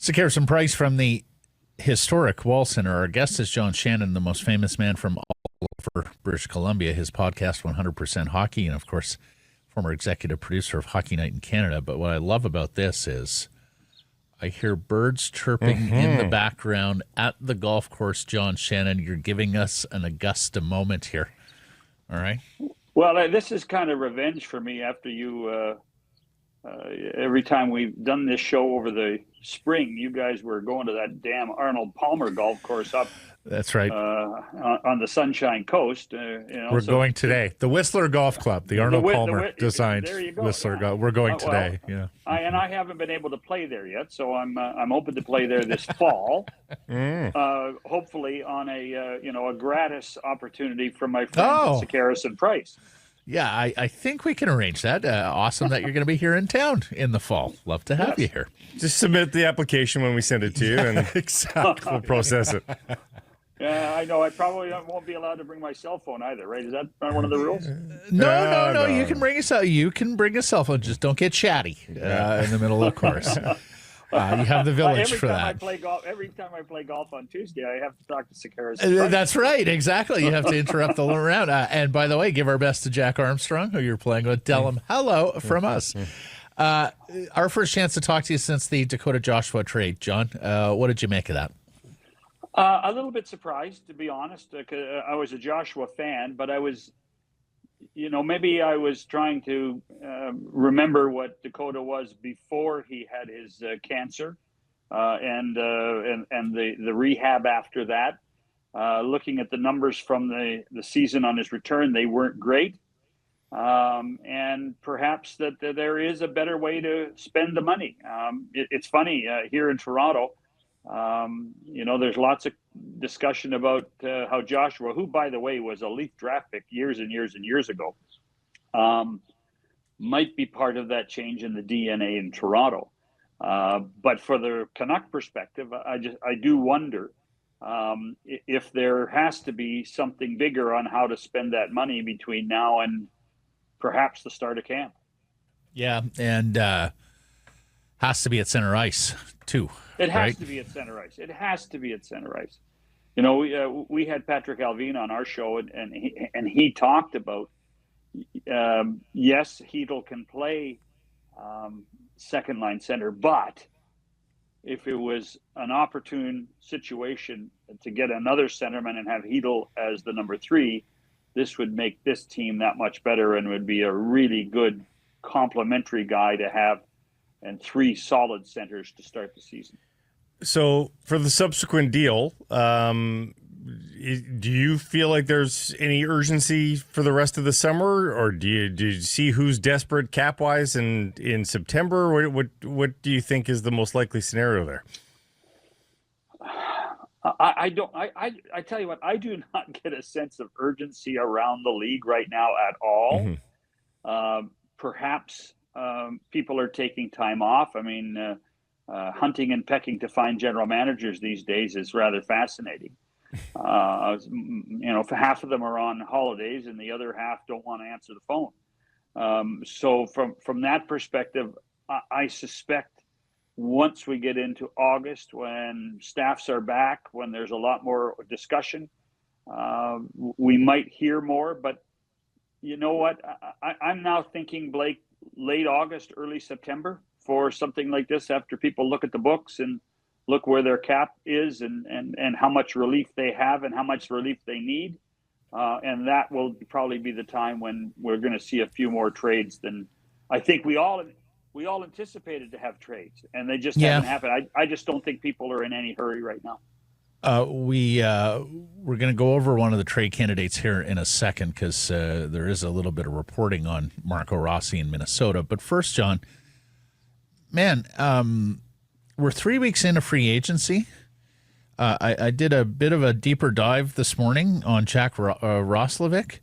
Sekeres Price from the historic Wall Center. Our guest is Jon Shannon, the most famous man from all over British Columbia. His podcast, 100% Hockey, and of course, former executive producer of Hockey Night in Canada. But what I love about this is I hear birds chirping in the background at the golf course. Jon Shannon, you're giving us an Augusta moment here. All right? Well, this is kind of revenge for me after you every time we've done this show over the spring, you guys were going to that damn Arnold Palmer golf course up. That's right. On the Sunshine Coast. We're going today. The Whistler Golf Club, the Arnold Palmer designed Whistler Golf. We're going today. Yeah. I haven't been able to play there yet, so I'm hoping to play there this fall. Hopefully on a gratis opportunity from my friends Sekeres and Price. Yeah, I think we can arrange that. Awesome that you're going to be here in town in the fall. Love to have you here. Just submit the application when we send it to you, and exactly. We'll process it. Yeah, I know. I probably won't be allowed to bring my cell phone either, right? Is that one of the rules? No. You can bring a cell phone. Just don't get chatty in the middle of the course. You have the village for that. Every time I play golf on Tuesday, I have to talk to Sekeres. That's right. Exactly. You have to interrupt the round. And by the way, give our best to Jack Armstrong, who you're playing with. Tell him hello from us. Our first chance to talk to you since the Dakota Joshua trade, John. What did you make of that? A little bit surprised, to be honest. I was a Joshua fan, but I was, maybe I was trying to remember what Dakota was before he had his cancer and the rehab after that. Looking at the numbers from the season on his return, they weren't great. And perhaps that there is a better way to spend the money. It's funny here in Toronto. There's lots of discussion about how Joshua, who, by the way, was a Leaf draft pick years and years and years ago, might be part of that change in the DNA in Toronto. But for the Canuck perspective, I do wonder if there has to be something bigger on how to spend that money between now and perhaps the start of camp. Yeah, and has to be at center ice, too. It has to be at center ice. It has to be at center ice. We had Patrick Alvin on our show, and he talked about, yes, Hedl can play second line center, but if it was an opportune situation to get another centerman and have Hedl as the number 3, this would make this team that much better and would be a really good complementary guy to have and 3 solid centers to start the season. So for the subsequent deal, do you feel like there's any urgency for the rest of the summer, or do you see who's desperate cap-wise in September? What do you think is the most likely scenario there? I tell you what, I do not get a sense of urgency around the league right now at all. Mm-hmm. Perhaps people are taking time off. I mean, hunting and pecking to find general managers these days is rather fascinating. Half of them are on holidays and the other half don't want to answer the phone. So from that perspective, I suspect once we get into August, when staffs are back, when there's a lot more discussion, we might hear more. But you know what? I'm now thinking, Blake, late August, early September for something like this, after people look at the books and look where their cap is and how much relief they have and how much relief they need. And that will probably be the time when we're going to see a few more trades than I think we all anticipated to have trades, and they just haven't happened. I just don't think people are in any hurry right now. We're going to go over one of the trade candidates here in a second because there is a little bit of reporting on Marco Rossi in Minnesota. But first, John, man, we're 3 weeks into free agency. I did a bit of a deeper dive this morning on Jack Roslovic,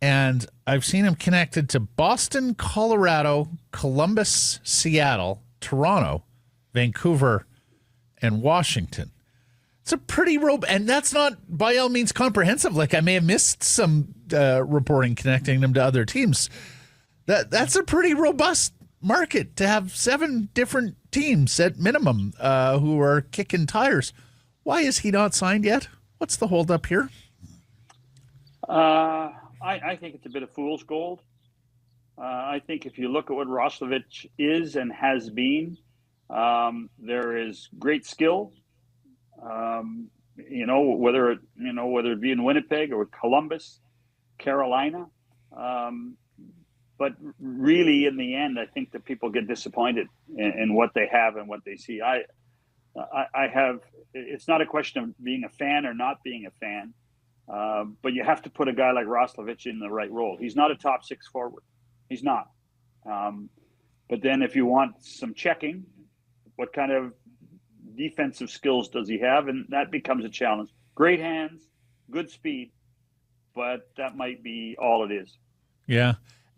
and I've seen him connected to Boston, Colorado, Columbus, Seattle, Toronto, Vancouver, and Washington. It's a pretty and that's not by all means comprehensive. Like, I may have missed some reporting connecting them to other teams. That's a pretty robust market to have 7 different teams at minimum who are kicking tires. Why is he not signed yet? What's the holdup here? I think it's a bit of fool's gold. I think if you look at what Roslovic is and has been, there is great skill. Whether it be in Winnipeg or Columbus, Carolina. But really, in the end, I think that people get disappointed in what they have and what they see. I have. It's not a question of being a fan or not being a fan, but you have to put a guy like Roslovic in the right role. He's not a top 6 forward. He's not. But then, if you want some checking, what kind of defensive skills does he have? And that becomes a challenge. Great hands, good speed, but that might be all it is. Yeah.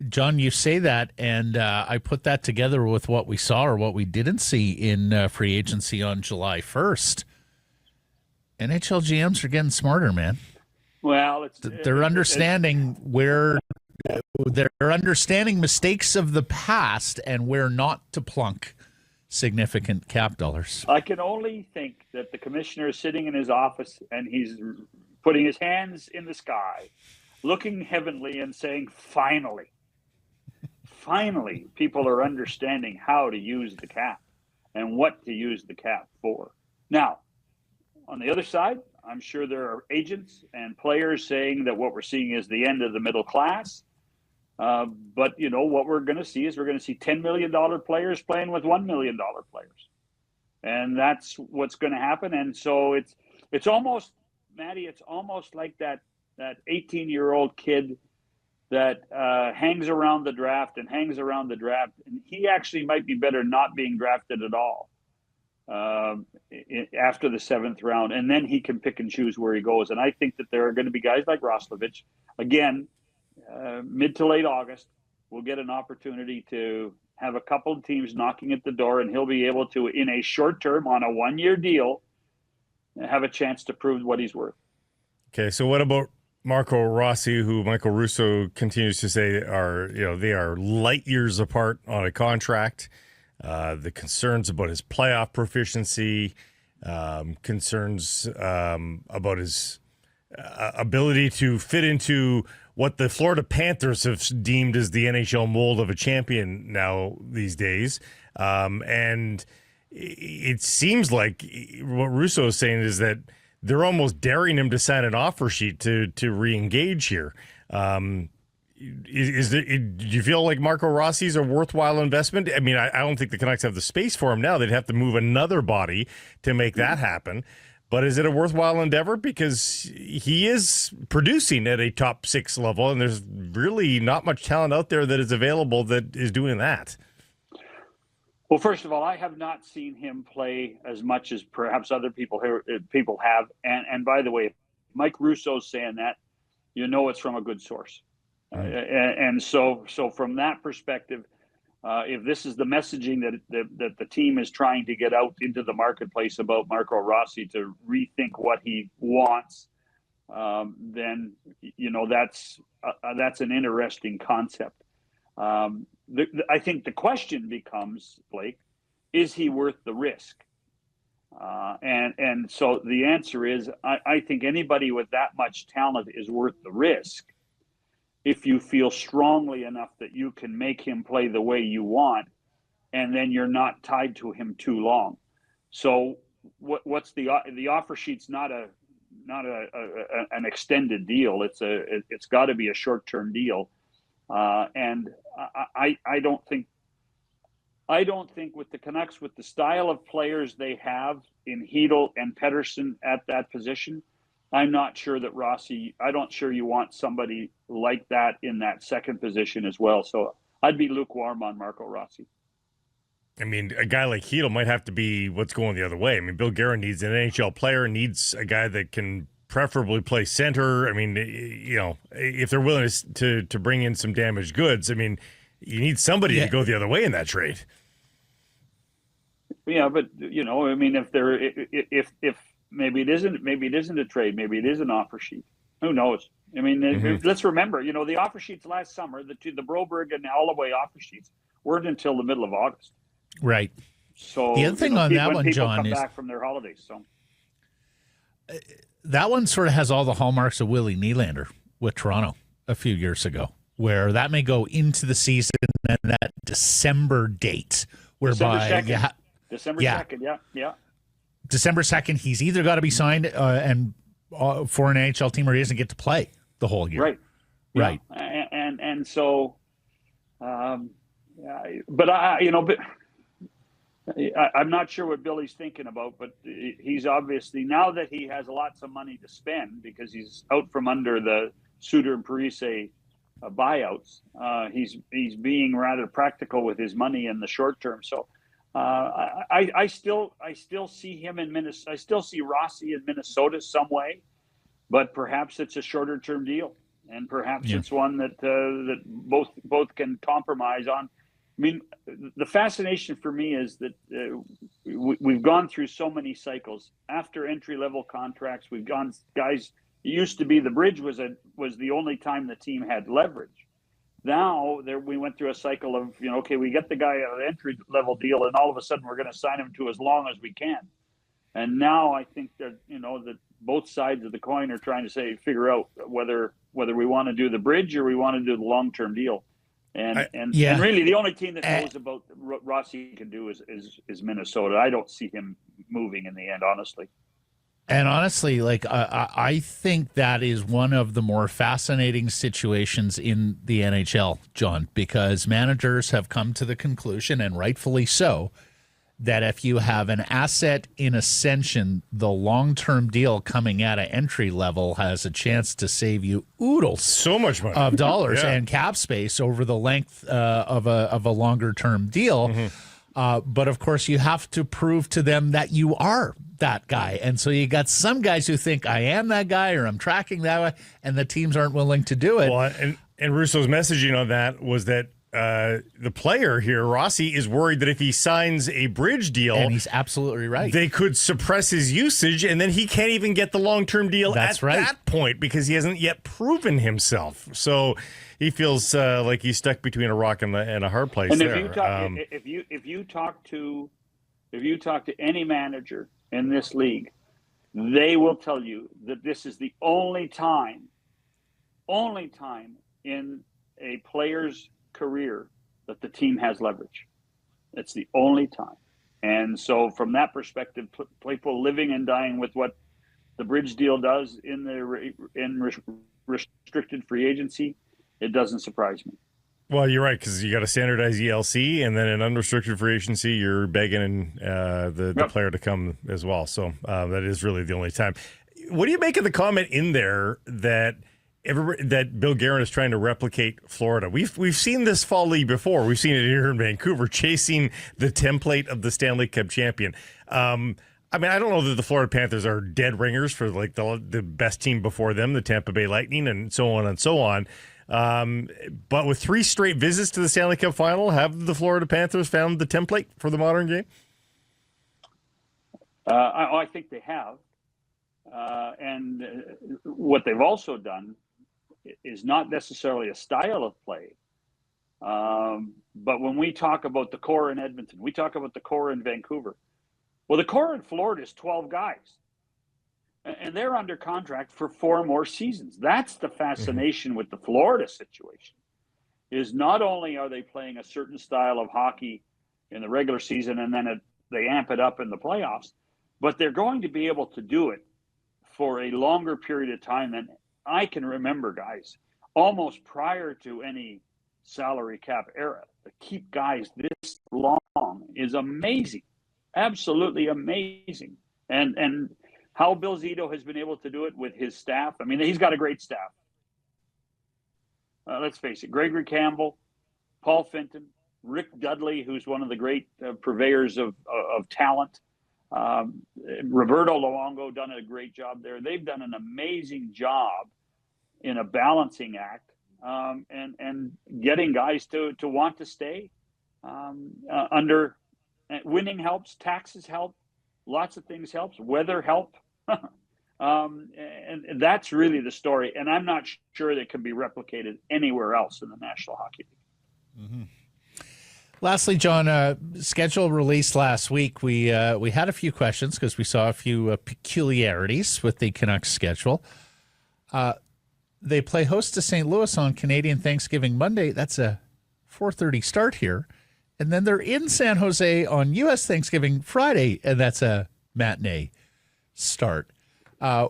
John, you say that, and I put that together with what we saw or what we didn't see in free agency on July 1st. NHL GMs are getting smarter, man. Well, they're understanding they're understanding mistakes of the past and where not to plunk significant cap dollars. I can only think that the commissioner is sitting in his office and he's putting his hands in the sky, looking heavenly and saying, finally, people are understanding how to use the cap and what to use the cap for. Now, on the other side, I'm sure there are agents and players saying that what we're seeing is the end of the middle class. But, what we're going to see is we're going to see $10 million players playing with $1 million players. And that's what's going to happen. And so it's almost, Maddie, it's almost like that 18-year-old kid that hangs around the draft. And he actually might be better not being drafted at all after the 7th round. And then he can pick and choose where he goes. And I think that there are going to be guys like Roslovic, again, mid to late August, we'll get an opportunity to have a couple of teams knocking at the door, and he'll be able to, in a short term, on a 1-year deal, have a chance to prove what he's worth. Okay, so what about Marco Rossi, who Michael Russo continues to say they are light years apart on a contract? The concerns about his playoff proficiency, concerns about his ability to fit into what the Florida Panthers have deemed as the NHL mold of a champion now these days. And it seems like what Russo is saying is that they're almost daring him to sign an offer sheet to re-engage here. Do you feel like Marco Rossi's a worthwhile investment? I mean, I don't think the Canucks have the space for him now. They'd have to move another body to make that happen. But is it a worthwhile endeavor? Because he is producing at a top 6 level, and there's really not much talent out there that is available that is doing that. Well, first of all, I have not seen him play as much as perhaps other people have. And by the way, Mike Russo's saying that, it's from a good source. And so from that perspective, if this is the messaging that the team is trying to get out into the marketplace about Marco Rossi to rethink what he wants, then that's an interesting concept. I think the question becomes, Blake, is he worth the risk? And so the answer is, I think anybody with that much talent is worth the risk if you feel strongly enough that you can make him play the way you want, and then you're not tied to him too long. So what's the offer sheet's not an extended deal. It's got to be a short-term deal. And I don't think with the Canucks, with the style of players they have in Hedl and Pettersson at that position, I'm not sure that Rossi, you want somebody like that in that second position as well. So I'd be lukewarm on Marco Rossi. I mean, a guy like Hedl might have to be what's going the other way. I mean, Bill Guerin needs an NHL player, needs a guy that can preferably play center. I mean, if they're willing to bring in some damaged goods, I mean, you need somebody to go the other way in that trade. Yeah, but I mean, if maybe it isn't a trade, maybe it is an offer sheet. Who knows? I mean, let's remember, the offer sheets last summer, the Broberg and Holloway offer sheets weren't until the middle of August. Right. So the other thing on that one, John, come is back from their holidays. So that one sort of has all the hallmarks of Willie Nylander with Toronto a few years ago, where that may go into the season and that December date, whereby December 2nd, yeah. December 2nd, he's either got to be signed and for an NHL team, or he doesn't get to play the whole year. Right. Right. Yeah. And so, I'm not sure what Billy's thinking about, but he's obviously, now that he has lots of money to spend because he's out from under the Suter and Parise buyouts, he's being rather practical with his money in the short term. So I still see him in Minnesota. I still see Rossi in Minnesota some way, but perhaps it's a shorter term deal, and perhaps it's one that both can compromise on. I mean, the fascination for me is that we've gone through so many cycles. After entry-level contracts, we've gone, guys, it used to be the bridge was the only time the team had leverage. Now we went through a cycle of, okay, we get the guy an entry-level deal, and all of a sudden we're going to sign him to as long as we can. And now I think that, that both sides of the coin are trying to figure out whether we want to do the bridge or we want to do the long-term deal. And really, the only team that knows about what Rossi can do is Minnesota. I don't see him moving in the end, honestly. And honestly, I think that is one of the more fascinating situations in the NHL, John, because managers have come to the conclusion, and rightfully so, that if you have an asset in ascension, the long-term deal coming at an entry level has a chance to save you oodles so much money of dollars and cap space over the length of a longer-term deal. Mm-hmm. But of course, you have to prove to them that you are that guy. And so you got some guys who think I am that guy or I'm tracking that way, and the teams aren't willing to do it. Well, and Russo's messaging on that was that the player here, Rossi, is worried that if he signs a bridge deal, and he's absolutely right, they could suppress his usage, and then he can't even get the long-term deal that point because he hasn't yet proven himself. So he feels like he's stuck between a rock and a hard place. And there. if you talk to any manager in this league, they will tell you that this is the only time in a player's career that the team has leverage. It's the only time. And so from that perspective, people living and dying with what the bridge deal does in restricted free agency, it doesn't surprise me. Well, you're right, because you got to standardize ELC, and then in unrestricted free agency, you're begging the player to come as well. So that is really the only time. What do you make of the comment in there that Bill Guerin is trying to replicate Florida? We've seen this fall league before. We've seen it here in Vancouver, chasing the template of the Stanley Cup champion. I mean, I don't know that the Florida Panthers are dead ringers for like the best team before them, the Tampa Bay Lightning, and so on and so on. But with 3 straight visits to the Stanley Cup final, have the Florida Panthers found the template for the modern game? I think they have. And what they've also done is not necessarily a style of play. But when we talk about the core in Edmonton, we talk about the core in Vancouver. Well, the core in Florida is 12 guys. And they're under contract for 4 more seasons. That's the fascination with the Florida situation, is not only are they playing a certain style of hockey in the regular season and then they amp it up in the playoffs, but they're going to be able to do it for a longer period of time than I can remember, guys, almost prior to any salary cap era. To keep guys this long is amazing, absolutely amazing. And how Bill Zito has been able to do it with his staff. I mean, he's got a great staff. Let's face it, Gregory Campbell, Paul Finton, Rick Dudley, who's one of the great purveyors of talent. Roberto Luongo done a great job there. They've done an amazing job in a balancing act and getting guys to want to stay. Under winning helps, taxes help, lots of things helps, weather help. And that's really the story. And I'm not sure that can be replicated anywhere else in the National Hockey League. Mm-hmm. Lastly, John, schedule released last week. We had a few questions because we saw a few peculiarities with the Canucks schedule. They play host to St. Louis on Canadian Thanksgiving Monday. That's a 4:30 start here. And then they're in San Jose on U.S. Thanksgiving Friday, and that's a matinee start.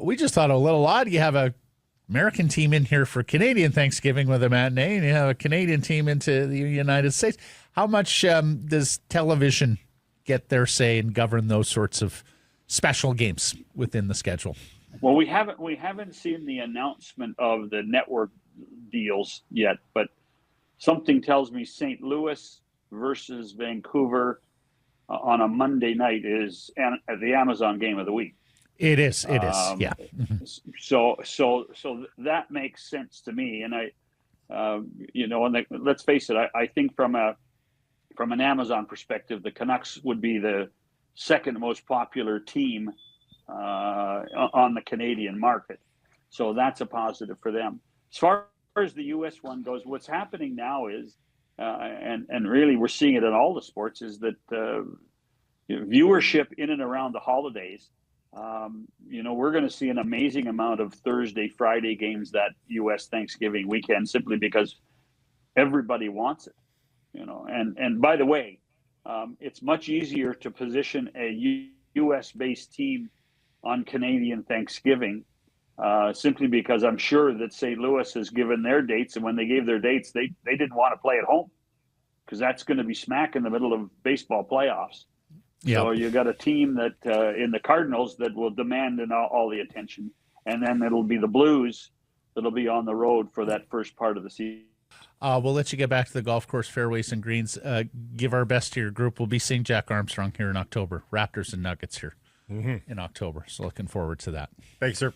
We just thought a little odd. You have a American team in here for Canadian Thanksgiving with a matinee, and you have a Canadian team into the United States. How much does television get their say and govern those sorts of special games within the schedule? Well, we haven't seen the announcement of the network deals yet, but something tells me St. Louis versus Vancouver on a Monday night is the Amazon game of the week. It is. Yeah. So that makes sense to me, and let's face it. I think from an Amazon perspective, the Canucks would be the second most popular team on the Canadian market. So that's a positive for them. As far as the U.S. one goes, what's happening now is, and really we're seeing it in all the sports, is that viewership in and around the holidays, we're going to see an amazing amount of Thursday, Friday games that U.S. Thanksgiving weekend, simply because everybody wants it. And by the way, it's much easier to position a U.S.-based team on Canadian Thanksgiving, simply because I'm sure that St. Louis has given their dates, and when they gave their dates, they didn't want to play at home because that's going to be smack in the middle of baseball playoffs. Yep. So you got a team that in the Cardinals that will demand all the attention, and then it'll be the Blues that'll be on the road for that first part of the season. We'll let you get back to the golf course, fairways, and greens. Give our best to your group. We'll be seeing Jack Armstrong here in October. Raptors and Nuggets here in October. So looking forward to that. Thanks, sir.